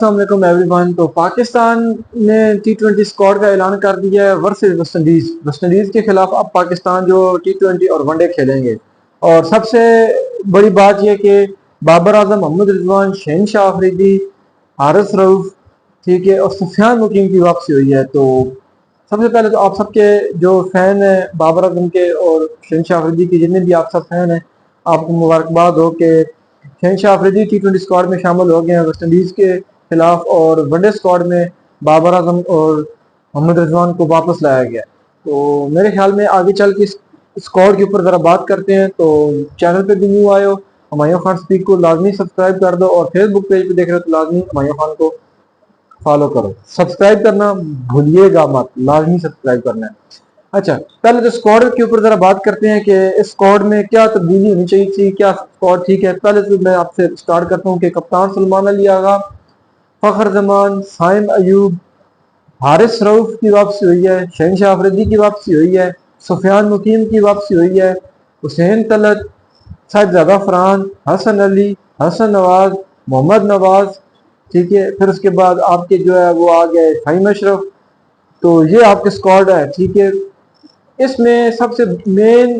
अस्सलामुअलैकुम एवरीवन। तो पाकिस्तान ने T20 स्क्वाड का ऐलान कर दिया है वर्सेस वेस्ट इंडीज के खिलाफ। अब पाकिस्तान जो T20 और वनडे खेलेंगे, और सबसे बड़ी बात यह कि बाबर आजम, मोहम्मद रिजवान, शहनशाह अफरीदी, हारिस रऊफ, ठीक है, और सुफियान मुकीम की वापसी हुई है। तो सबसे पहले तो आप सबके जो फैन हैं बाबर आजम के और शहनशाह अफरीदी के, जितने भी आप सब फैन हैं, आपको मुबारकबाद हो कि शहनशाह अफरीदी T20 स्क्वाड में शामिल हो गए हैं वेस्ट इंडीज के खिलाफ, और वनडे स्क्वाड में बाबर आजम और मोहम्मद रिजवान को वापस लाया गया। तो मेरे ख्याल में आगे चल के स्क्वाड के ऊपर ज़रा बात करते हैं। तो चैनल पे भी न्यू आए हो, हुमायूं खान स्पीक को लाजमी सब्सक्राइब कर दो, और फेसबुक पेज पे देख रहे हो तो लाजमी हुमायूं खान को फॉलो करो। सब्सक्राइब करना भूलिएगा मत, लाजमी सब्सक्राइब करना है। अच्छा, पहले तो स्क्वाड के ऊपर जरा बात करते हैं कि इस स्क्वाड में क्या तब्दीली होनी चाहिए थी, क्या स्क्वाड ठीक है। पहले तो मैं आपसे स्टार्ट करता हूँ कि कप्तान सलमान अली आगा, फखर जमान, साइम अयूब, हारिस रऊफ की वापसी हुई है, शहनशाह अफरीदी की वापसी हुई है, सुफियान मुकीम की वापसी हुई है, हुसैन तलत, साहिबजादा फरहान, हसन अली, हसन नवाज, मोहम्मद नवाज, ठीक है। फिर उसके बाद आपके जो है वो आ गए फ़हीम अशरफ। तो ये आपके स्क्वाड है, ठीक है। इसमें सबसे मेन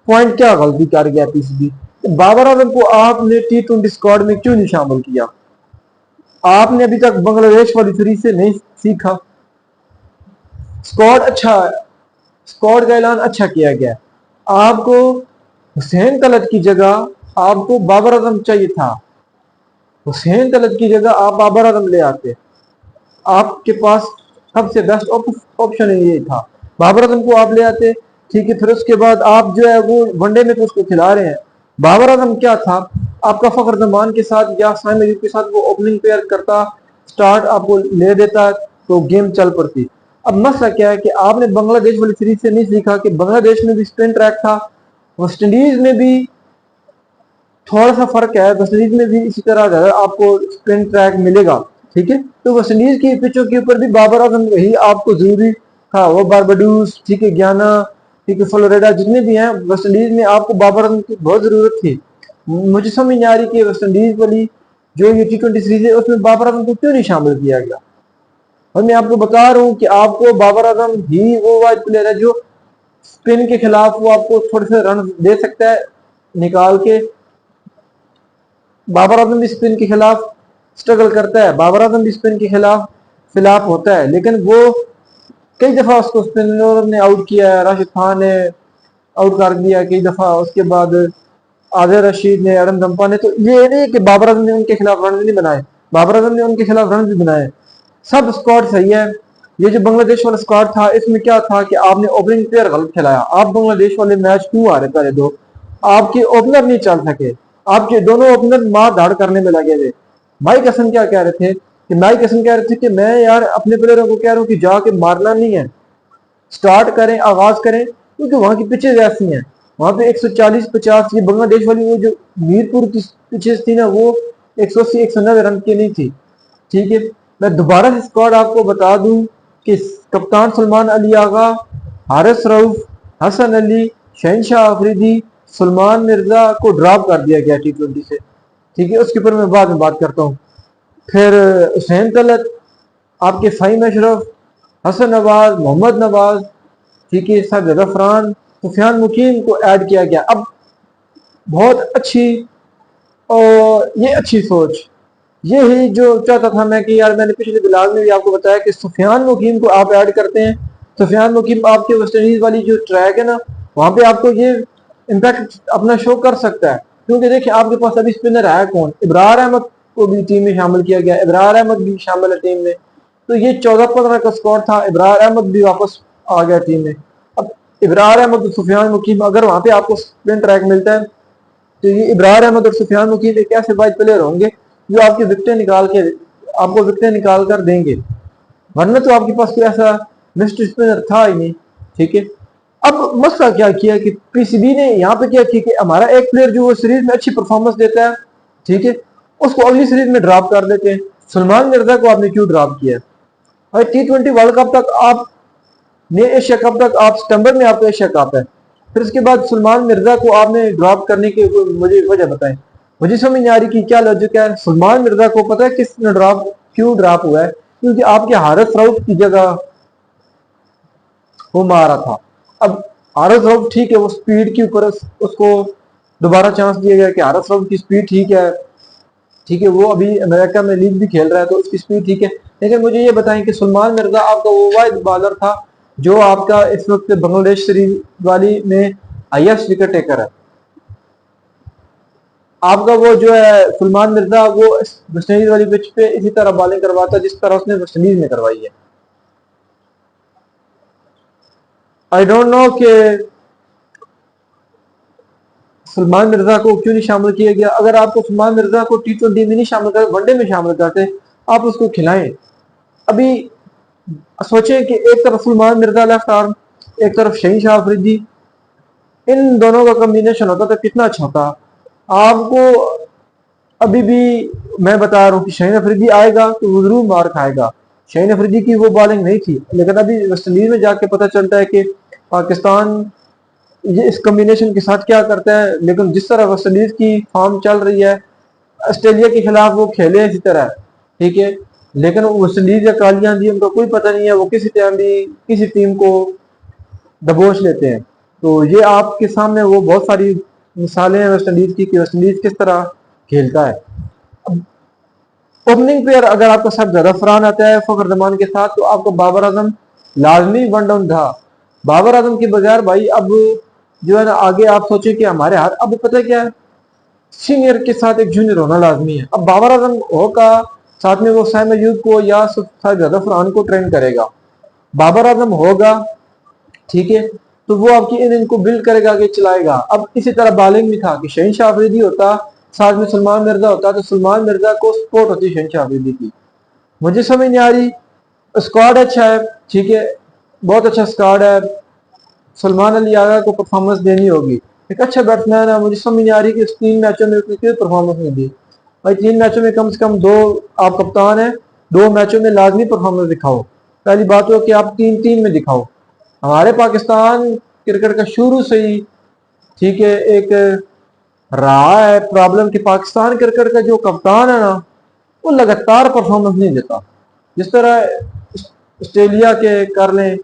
पॉइंट क्या गलती कर गया पीसीबी, बाबर आजम को आपने T20 स्क्वाड में क्यों नहीं शामिल किया? आपने अभी तक बांग्लादेश वाली सीरीज से नहीं सीखा। स्क्वाड अच्छा है, स्क्वाड का ऐलान अच्छा किया गया। आपको हुसैन तलत की जगह आपको बाबर आजम चाहिए था। हुसैन तलत की जगह आप बाबर आजम ले आते, आपके पास सबसे बेस्ट ऑप्शन ये था। बाबर आजम को आप ले आते, ठीक है। फिर उसके बाद आप जो है वो वनडे में तो उसको खिला रहे हैं। बाबर आजम क्या था, आपका फखर जमान के साथ या साइम अयूब के साथ वो ओपनिंग पेयर करता, स्टार्ट आपको ले देता, तो गेम चल पड़ती। अब मसला क्या है कि आपने बांग्लादेश वाली सीरीज से नहीं सीखा कि बांग्लादेश में भी स्पिन ट्रैक था, वेस्ट इंडीज में भी थोड़ा सा फर्क है। वेस्ट इंडीज में भी इसी तरह ज्यादा आपको स्पिन ट्रैक मिलेगा, ठीक है। तो वेस्ट इंडीज की पिचों के ऊपर भी बाबर आजम ही आपको जरूरी था। वो बारबाडूस, ठीक है, गयाना, ठीक है, फ्लोरिडा, जितने भी हैं वेस्ट इंडीज में आपको बाबर आजम की बहुत जरूरत थी। मुझे समझ नहीं आ रही कि वेस्ट इंडीज वाली जो ये T20 सीरीज है उसमें बाबर आजम को क्यों नहीं शामिल किया गया। और मैं आपको बता रहा हूँ कि आपको बाबर आजम ही वो वाइड प्लेयर है जो स्पिन के खिलाफ वो आपको थोड़े से रन दे सकता है निकाल के। बाबर आजम भी स्पिन के खिलाफ स्ट्रगल करता है, बाबर आजम भी स्पिन के खिलाफ फिलाप होता है, लेकिन वो कई दफा उसको स्पिनर ने आउट किया है। राशिद खान ने आउट कर दिया कई दफा, उसके बाद आदिल रशीद ने, एडम जंपा ने। तो ये नहीं कि बाबर आजम ने उनके खिलाफ रन नहीं बनाए, बाबर आजम ने उनके खिलाफ रन भी बनाए। सब स्क्वाड सही है। ये जो बांग्लादेश वाला स्क्वाड था इसमें क्या था कि आपने ओपनिंग प्लेयर गलत खिलाया। आप बांग्लादेश वाले मैच क्यों आ रहे पहले दो, आपके ओपनर नहीं चल सके, आपके दोनों ओपनर मार धाड़ करने में लगे थे। माइक हसन क्या कह रहे थे कि माइक हसन कह रहे थे कि मैं यार अपने प्लेयरों को कह रहा हूँ कि जाके मारना नहीं है, स्टार्ट करें, आगाज करें, क्योंकि वहां की पिचेज ऐसी हैं। वहां पे 140-50, ये बांग्लादेश वाली वो जो मीरपुर की पिचेज थी ना, वो 180-190 रन की नहीं थी, ठीक है। मैं दोबारा से स्क्वाड आपको बता दूं कि कप्तान सलमान अली आगा, हारिस रऊफ, हसन अली, शहनशाह अफरीदी, सलमान मिर्जा को ड्रॉप कर दिया गया T20 से, ठीक है। उसके ऊपर मैं बाद में बात करता हूँ। फिर हुसैन तलत, आपके फ़हीम अशरफ, हसन नवाज, मोहम्मद नवाज, ठीक है, साहिबजादा फरहान, सुफियान मुकीम को ऐड किया गया। अब बहुत अच्छी, और ये अच्छी सोच, ये ही जो चाहता था मैं कि यार, मैंने पिछले ब्लॉग में भी आपको बताया कि सुफियान मुकीम को आप ऐड करते हैं। सुफियान मुकीम आपके वेस्ट इंडीज वाली जो ट्रैक है ना, वहां पे आपको ये इम्पैक्ट अपना शो कर सकता है, क्योंकि देखिए आपके पास अभी स्पिनर है कौन, इब्रार अहमद को भी टीम में शामिल किया गया, इब्रार अहमद भी शामिल है टीम में। तो ये 14-15 का स्क्वाड था, इब्रार अहमद भी वापस आ गया टीम में। अब इब्रार अहमद, सुफियान मुकीम, अगर वहां पे आपको स्पिन ट्रैक मिलता है तो ये इब्रार अहमद और सुफियान मुकीम एक ऐसे वाइड प्लेयर होंगे जो आपकी विकेटें निकाल के, आपको विकेटें निकाल कर देंगे, वरना तो आपके पास कोई ऐसा मिस्टर स्पिनर था ही नहीं, ठीक है। अब मसला क्या किया कि पीसीबी ने यहाँ पे क्या किया कि हमारा एक प्लेयर जो वो सीरीज में अच्छी परफॉर्मेंस देता है, ठीक है, उसको अगली सीरीज में ड्रॉप कर देते हैं। सलमान मिर्जा को आपने क्यों ड्रॉप किया? और T20 वर्ल्ड कप तक आप ने, एशिया कप तक आप, सितंबर में आपका एशिया कप है, फिर उसके बाद सलमान मिर्जा को आपने ड्रॉप करने की मुझे वजह बताएं। मुझे समझ नहीं आ रही कि क्या लॉजिक है। सलमान मिर्जा को पता है किसने ड्रॉप क्यों ड्रॉप हुआ है? क्योंकि आपके हारिस रऊफ की जगह वो मारा था। अब हारिस रऊफ ठीक है, वो स्पीड के ऊपर उसको दोबारा चांस दिया गया कि हारिस रऊफ की स्पीड ठीक है, ठीक है, वो अभी अमेरिका में लीग भी खेल रहा है तो उसकी स्पीड ठीक है। लेकिन मुझे ये बताएं कि सलमान मिर्जा आपका वो वाहिद बॉलर था जो आपका इस वक्त बांग्लादेश सीरीज वाली में हाईएस्ट विकेट टेकर है। आपका वो जो है सलमान मिर्जा वो वेस्ट इंडीज वाली पिच पे इसी तरह बॉलिंग करवाता जिस तरह उसने वेस्ट इंडीज में करवाई है। आई डोंट नो कि सलमान मिर्जा को क्यों नहीं शामिल किया गया। अगर आपको सलमान मिर्जा को T20 में नहीं शामिल कर, वनडे में शामिल करते, आप उसको खिलाएं। अभी सोचें कि एक तरफ सलमान मिर्जा लेफ्ट आर्म, एक तरफ शहीन शाह अफरीदी, इन दोनों का कॉम्बिनेशन होता तो कितना अच्छा होता। आपको अभी भी मैं बता रहा हूँ कि शहीन अफरीदी आएगा तो वो जरूर मार खाएगा। शहीन अफरीदी की वो बॉलिंग नहीं थी, लेकिन अभी वेस्ट इंडीज में जाके पता चलता है कि पाकिस्तान ये इस कॉम्बिनेशन के साथ क्या करता है। लेकिन जिस तरह वेस्ट इंडीज की फॉर्म चल रही है, ऑस्ट्रेलिया के खिलाफ वो खेले इसी तरह, ठीक है, लेकिन वेस्ट इंडीज या काली आंधी उनका कोई पता नहीं है, वो किसी टाइम भी किसी टीम को दबोच लेते हैं। तो ये आपके सामने वो बहुत सारी मिसालें हैं वेस्ट इंडीज की कि वेस्ट इंडीज किस तरह खेलता है। ओपनिंग प्लेयर अगर आपका सब ज्यादा फरहान आता है फखर जमान के साथ, तो आपको बाबर आजम लाजमी वन डाउन था। बाबर आजम के बगैर भाई अब जो है ना आगे आप सोचे कि हमारे हाथ, अब पता है क्या है, सीनियर के साथ एक जूनियर होना लाजमी है। अब बाबर आजम होगा साथ में वो साइम अयूब को या ज्यादा फरहान को ट्रेन करेगा। बाबर आजम होगा, ठीक है, तो वो आपकी इनको बिल्ड करेगा, आगे चलाएगा। अब इसी तरह बॉलिंग में था कि शहीन शाह अफरीदी होता, साथ में सलमान मिर्जा होता, तो सलमान मिर्जा को सपोर्ट होती शहीन शाह अफरीदी की। मुझे समझ नहीं आ रही। स्क्वाड अच्छा है, ठीक है, बहुत अच्छा स्क्वाड है। सलमान अली आगा को परफॉर्मेंस देनी होगी, एक अच्छा बैट्समैन है। मुझे समझ नहीं आ रही कि उस 3 मैचों में उसने क्यों परफॉर्मेंस नहीं दी। भाई 3 मैचों में कम से कम 2, आप कप्तान है, 2 मैचों में लाजमी परफॉर्मेंस दिखाओ। पहली बात हो कि आप 3-3 में दिखाओ। हमारे पाकिस्तान क्रिकेट का शुरू से ही, ठीक है, एक रहा है प्रॉब्लम कि पाकिस्तान क्रिकेट का जो कप्तान है ना, वो लगातार परफॉर्मेंस नहीं देता। जिस तरह ऑस्ट्रेलिया के कर लें,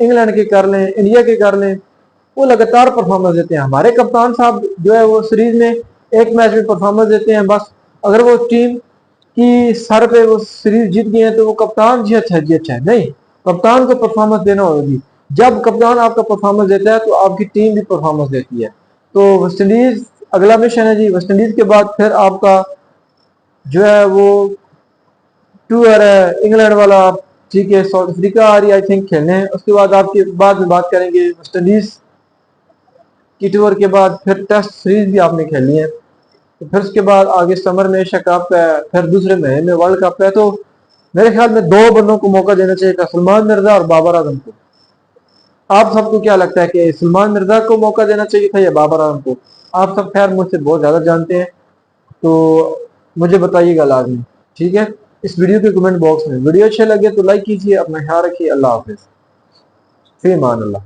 इंग्लैंड के कर लें, इंडिया के कर लें, वो लगातार परफॉर्मेंस देते हैं। हमारे कप्तान साहब जो है वो सीरीज में एक मैच में परफॉर्मेंस देते हैं बस। अगर वो टीम की सर पे वो सीरीज जीत गई है तो वो कप्तान जी अच्छा है, जी अच्छा है, नहीं, कप्तान को परफॉर्मेंस देना होगी। जब कप्तान आपका परफॉर्मेंस देता है तो आपकी टीम भी परफॉर्मेंस देती है। तो वेस्ट इंडीज अगला मिशन है जी। वेस्ट इंडीज के बाद फिर आपका जो है वो टूर है इंग्लैंड वाला, ठीक है, साउथ अफ्रीका आ रही आई थिंक खेलने हैं। उसके बाद आपके बाद में बात करेंगे वेस्ट इंडीज की टूर के बाद फिर टेस्ट सीरीज भी आपने खेलनी है। तो फिर उसके बाद आगे समर में एशिया कप है, फिर दूसरे महीने में वर्ल्ड कप है। तो मेरे ख्याल में 2 बंदों को मौका देना चाहिए था, सलमान मिर्जा और बाबर आजम को। आप सबको क्या लगता है कि सलमान मिर्जा को मौका देना चाहिए था या बाबर आजम को? आप सब खैर मुझसे बहुत ज्यादा जानते हैं, तो मुझे बताइएगा लाजमी, ठीक है, इस वीडियो के कमेंट बॉक्स में। वीडियो अच्छे लगे तो लाइक कीजिए, अपना ख्याल रखिए, अल्लाह हाफिज, फी अमान अल्लाह।